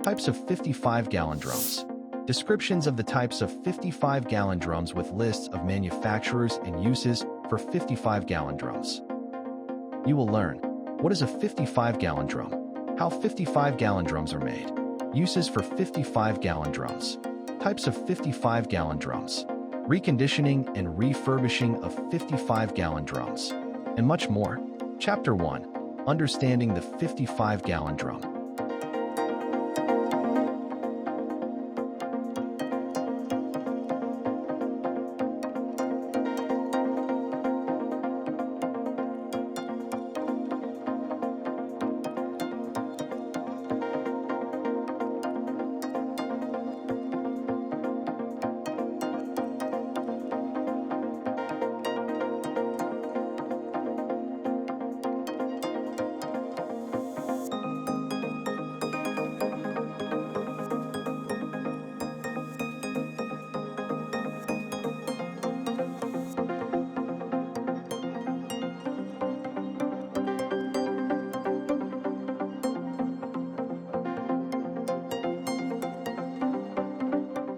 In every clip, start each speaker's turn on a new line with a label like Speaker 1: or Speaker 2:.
Speaker 1: Types of 55-gallon drums. Descriptions of the types of 55-gallon drums with lists of manufacturers and uses for 55-gallon drums. You will learn: what is a 55-gallon drum? How 55-gallon drums are made. Uses for 55-gallon drums. Types of 55-gallon drums. Reconditioning and refurbishing of 55-gallon drums. And much more. Chapter 1. Understanding the 55-gallon drum.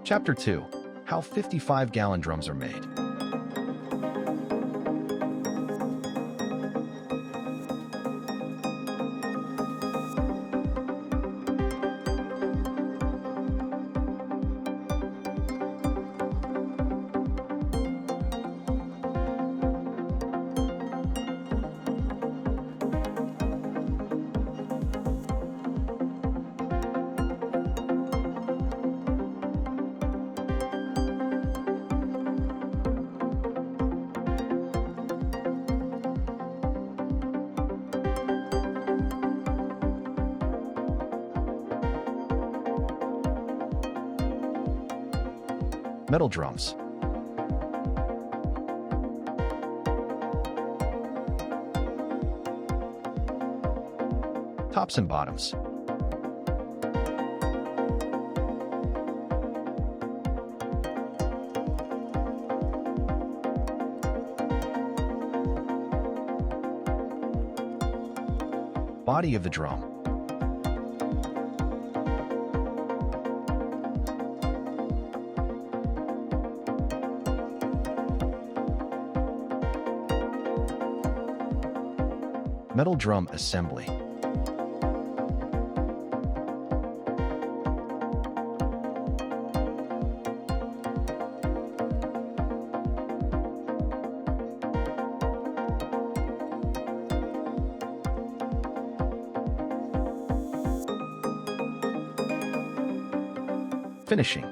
Speaker 1: Chapter 2. How 55-gallon drums are made. Metal drums. Tops and bottoms. Body of the drum. Metal drum assembly. Finishing.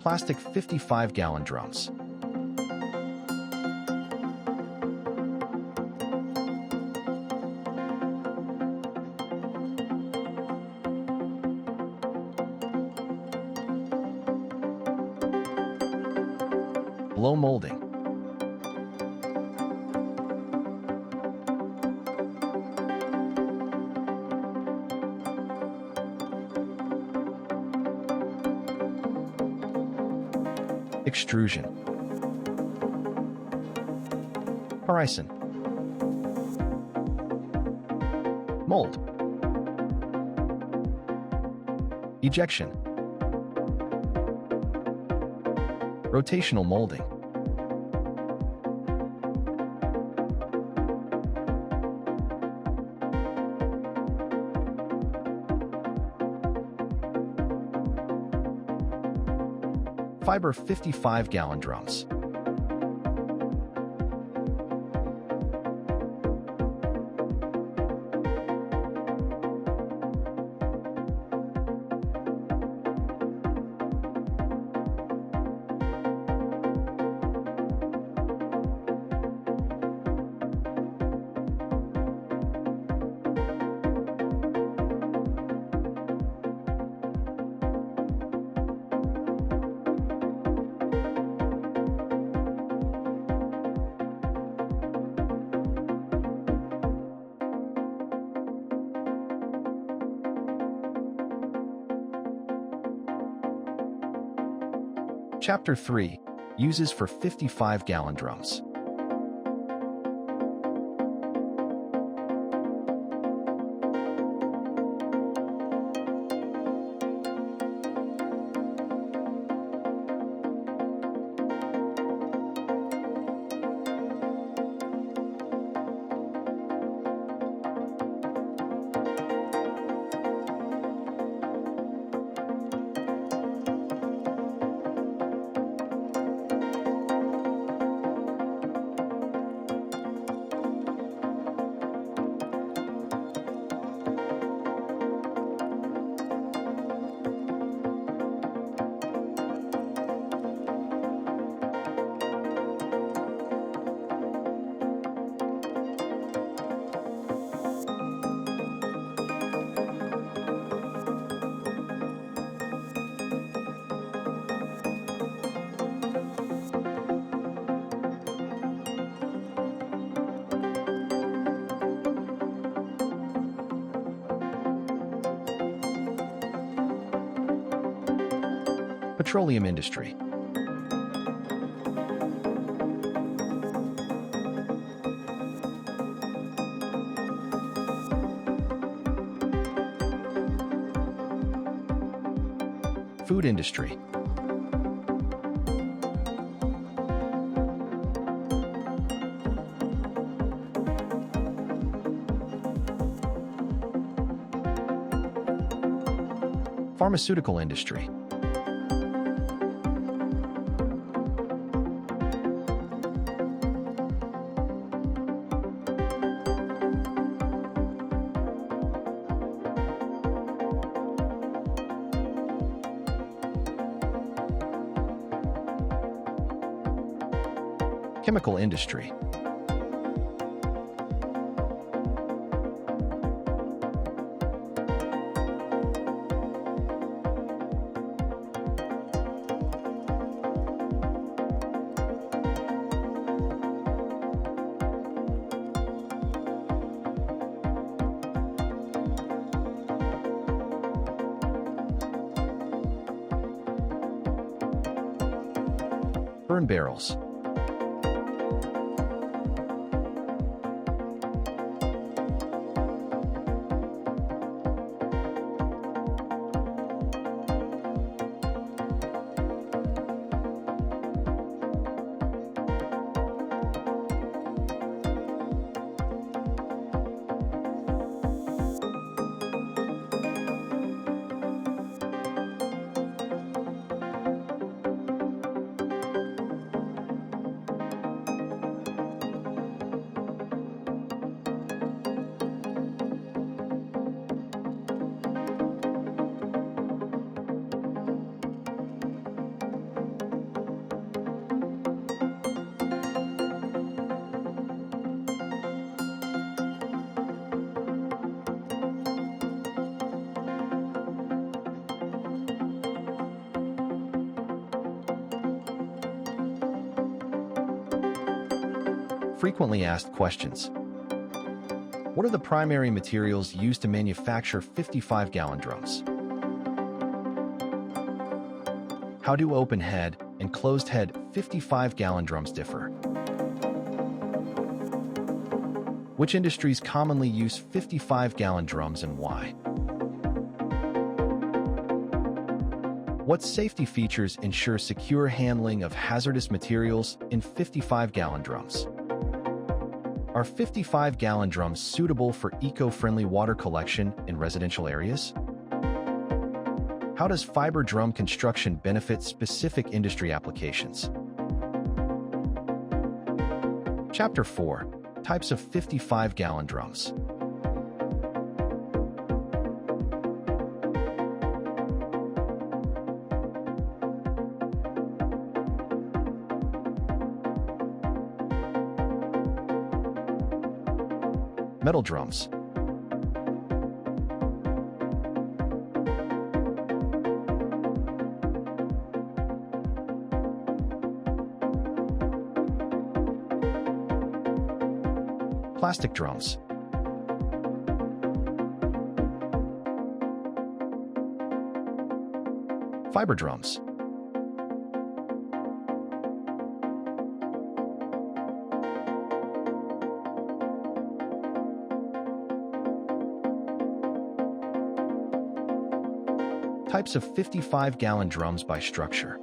Speaker 1: Plastic 55-gallon drums. Blow molding. Extrusion. Horizon. Mold. Ejection. Rotational molding. Fiber 55-gallon drums. Chapter 3. Uses for 55-gallon drums. Petroleum industry. Food industry. Pharmaceutical industry. Chemical industry. Burn barrels. Frequently asked questions. What are the primary materials used to manufacture 55-gallon drums? How do open-head and closed-head 55-gallon drums differ? Which industries commonly use 55-gallon drums and why? What safety features ensure secure handling of hazardous materials in 55-gallon drums? Are 55-gallon drums suitable for eco-friendly water collection in residential areas? How does fiber drum construction benefit specific industry applications? Chapter 4. Types of 55-gallon drums. Metal drums. Plastic drums. Fiber drums. Types of 55-gallon drums by structure.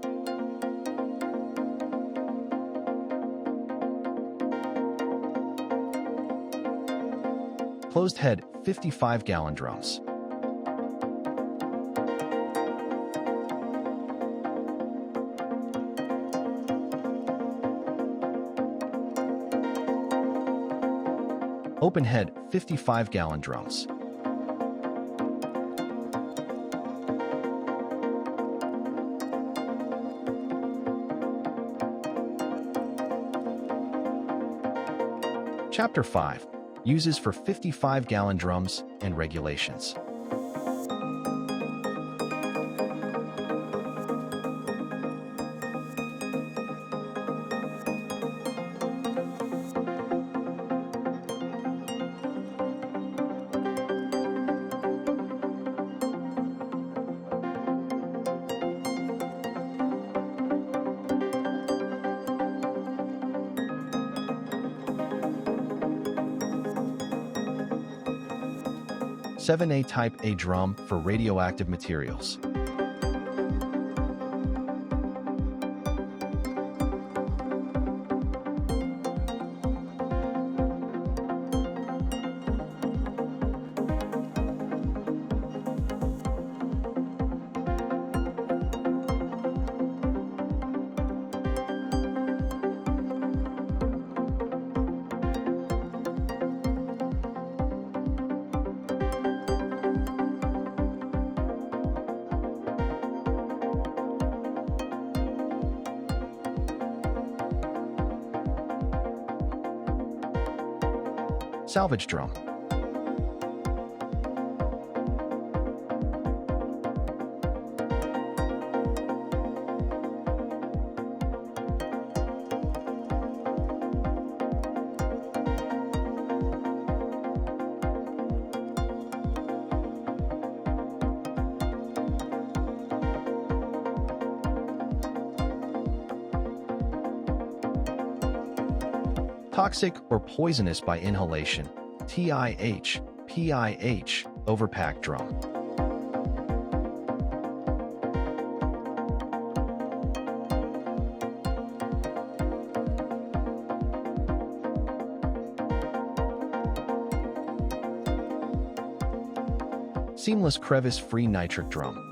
Speaker 1: Closed head 55-gallon drums. Open head 55-gallon drums. Chapter 5. Uses for 55-gallon drums and regulations. A Type A drum for radioactive materials. Salvage drum. Toxic or poisonous by inhalation, TIH, PIH, overpack drum. Seamless crevice-free nitric drum.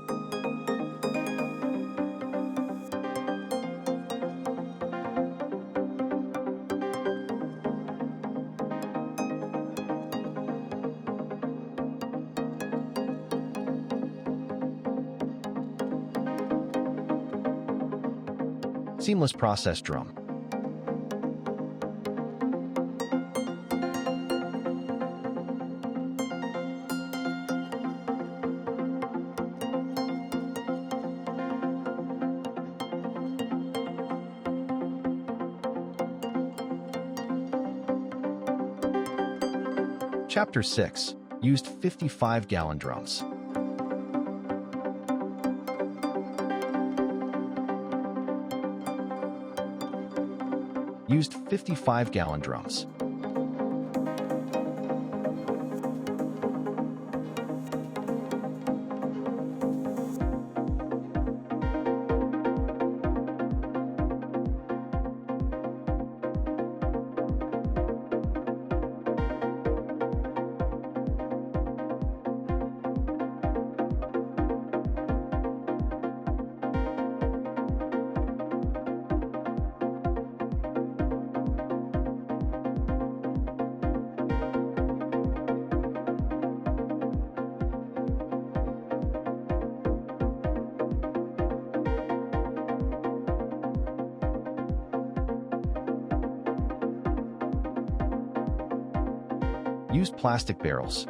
Speaker 1: Seamless process drum. Chapter 6. Used 55-gallon drums. Used 55-gallon drums. Used plastic barrels.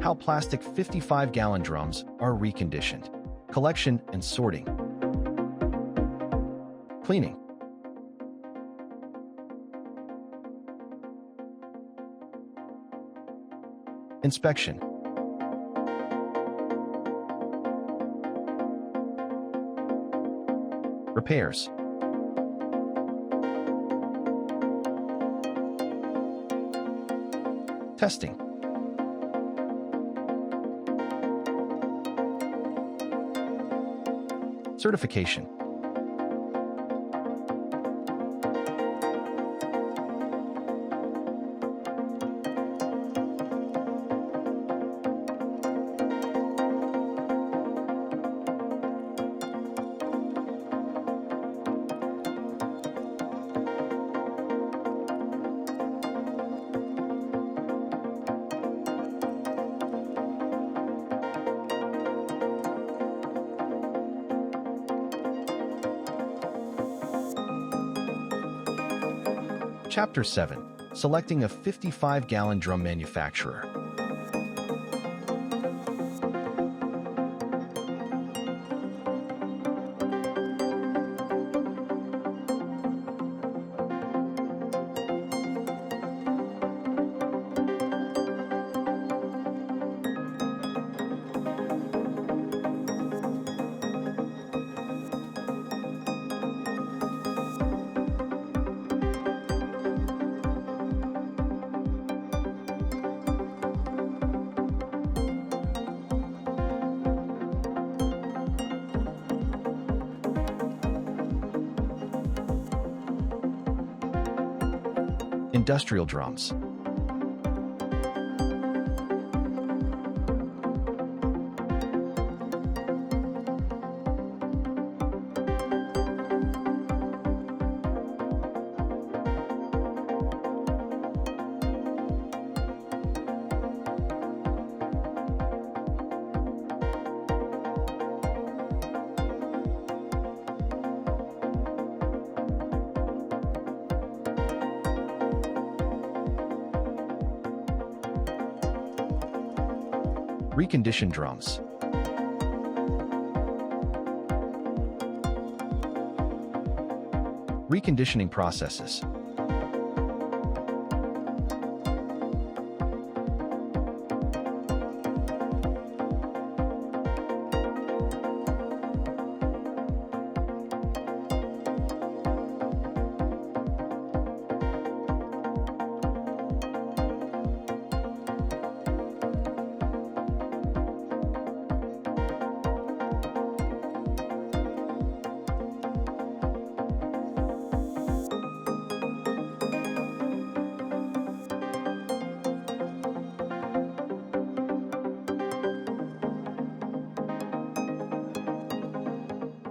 Speaker 1: How plastic 55-gallon drums are reconditioned. Collection and sorting. Cleaning. Inspection. Repairs. Testing. Certification. Chapter 7. Selecting a 55-gallon drum manufacturer. Industrial drums. Reconditioned drums. Reconditioning processes.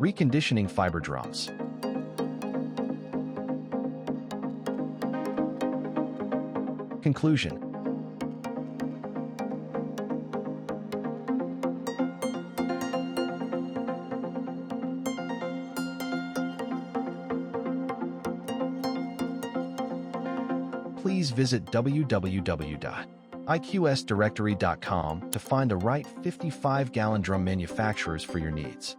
Speaker 1: Reconditioning fiber drums. Conclusion. Please visit www.iqsdirectory.com to find the right 55-gallon drum manufacturers for your needs.